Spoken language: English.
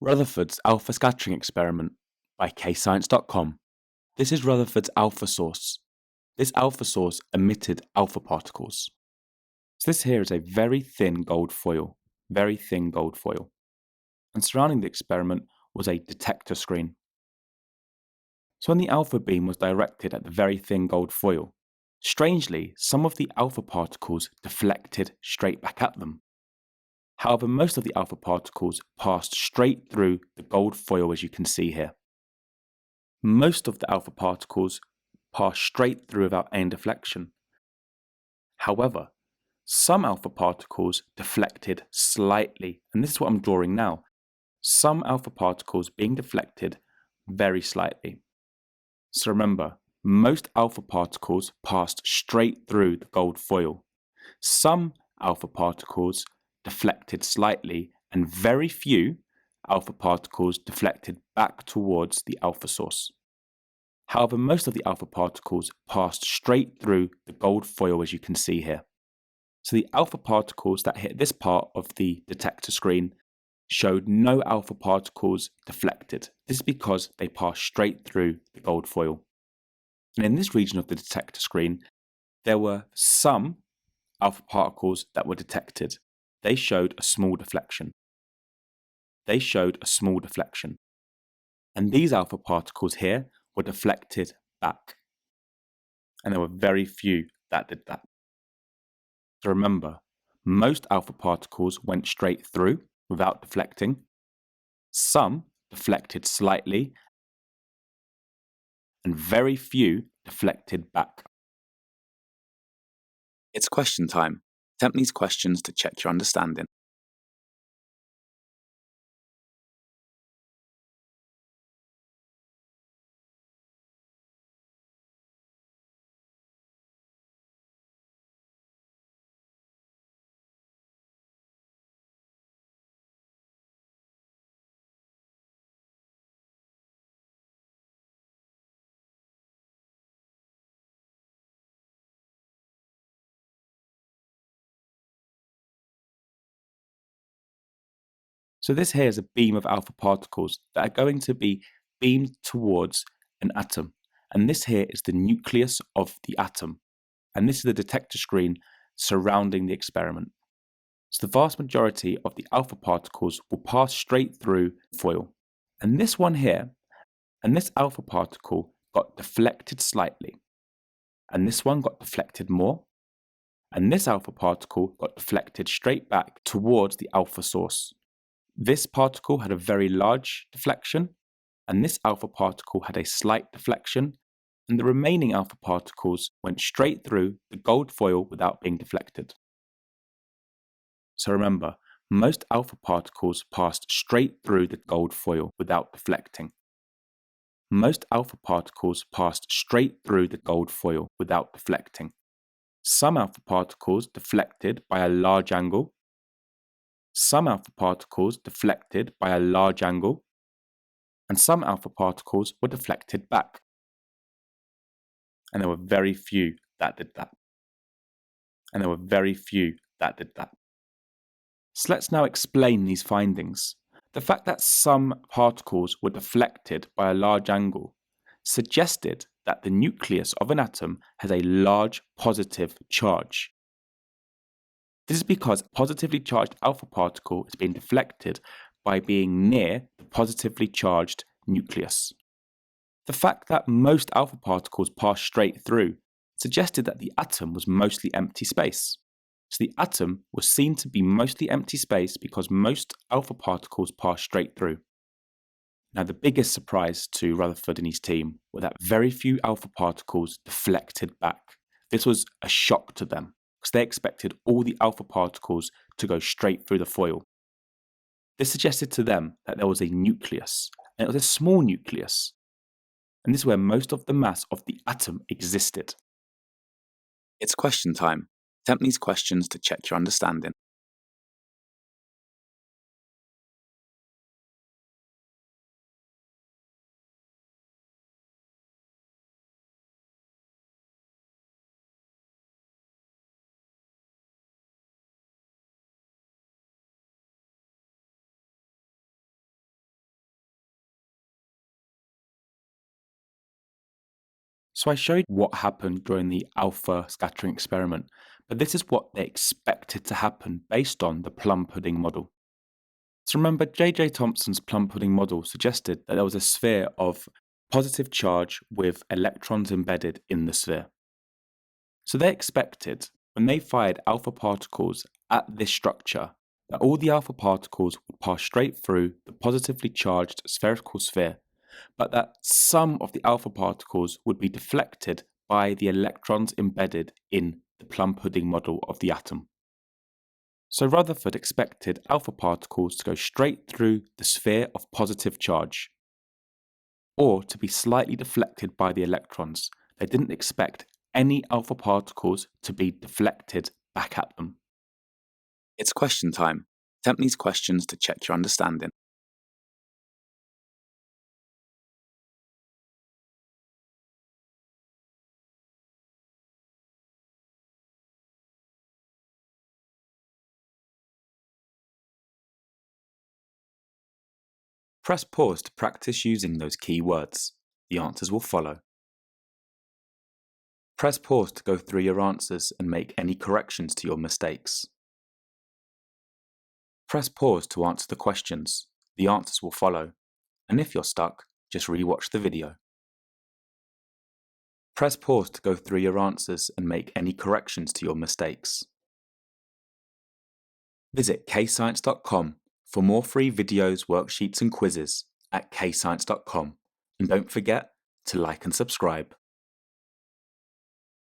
Rutherford's Alpha Scattering Experiment by KayScience.com. This is Rutherford's alpha source. This alpha source emitted alpha particles. So this here is a very thin gold foil. And surrounding the experiment was a detector screen. So when the alpha beam was directed at the very thin gold foil, strangely, some of the alpha particles deflected straight back at them. However, most of the alpha particles passed straight through the gold foil, as you can see here. Most of the alpha particles passed straight through without any deflection. However, some alpha particles deflected slightly, and this is what I'm drawing now. Some alpha particles being deflected very slightly. So remember, most alpha particles passed straight through the gold foil. Some alpha particles deflected slightly, and very few alpha particles deflected back towards the alpha source. However, most of the alpha particles passed straight through the gold foil, as you can see here. So the alpha particles that hit this part of the detector screen showed no alpha particles deflected. This is because they passed straight through the gold foil. And in this region of the detector screen, there were some alpha particles that were detected. They showed a small deflection. And these alpha particles here were deflected back. And there were very few that did that. So remember, most alpha particles went straight through without deflecting. Some deflected slightly, and very few deflected back. It's question time. Attempt these questions to check your understanding. So this here is a beam of alpha particles that are going to be beamed towards an atom. And this here is the nucleus of the atom. And this is the detector screen surrounding the experiment. So the vast majority of the alpha particles will pass straight through the foil. And this one here, and this alpha particle got deflected slightly. And this one got deflected more. And this alpha particle got deflected straight back towards the alpha source. This particle had a very large deflection, and this alpha particle had a slight deflection, and the remaining alpha particles went straight through the gold foil without being deflected. So remember, most alpha particles passed straight through the gold foil without deflecting. Most alpha particles passed straight through the gold foil without deflecting. Some alpha particles deflected by a large angle. Some alpha particles deflected by a large angle, and some alpha particles were deflected back. And there were very few that did that. So let's now explain these findings. The fact that some particles were deflected by a large angle suggested that the nucleus of an atom has a large positive charge. This is because a positively charged alpha particle is being deflected by being near the positively charged nucleus. The fact that most alpha particles passed straight through suggested that the atom was mostly empty space. So the atom was seen to be mostly empty space because most alpha particles passed straight through. Now, the biggest surprise to Rutherford and his team were that very few alpha particles deflected back. This was a shock to them, because they expected all the alpha particles to go straight through the foil. This suggested to them that there was a nucleus, and it was a small nucleus. And this is where most of the mass of the atom existed. It's question time. Attempt these questions to check your understanding. So I showed what happened during the alpha scattering experiment, but this is what they expected to happen based on the plum pudding model. So remember, J.J. Thomson's plum pudding model suggested that there was a sphere of positive charge with electrons embedded in the sphere. So they expected, when they fired alpha particles at this structure, that all the alpha particles would pass straight through the positively charged spherical sphere, but that some of the alpha particles would be deflected by the electrons embedded in the plum pudding model of the atom. So Rutherford expected alpha particles to go straight through the sphere of positive charge, or to be slightly deflected by the electrons. They didn't expect any alpha particles to be deflected back at them. It's question time. Attempt these questions to check your understanding. Press pause to practice using those key words. The answers will follow. Press pause to go through your answers and make any corrections to your mistakes. Press pause to answer the questions. The answers will follow. And if you're stuck, just re-watch the video. Press pause to go through your answers and make any corrections to your mistakes. Visit KayScience.com for more free videos, worksheets and quizzes at KayScience.com. And don't forget to like and subscribe.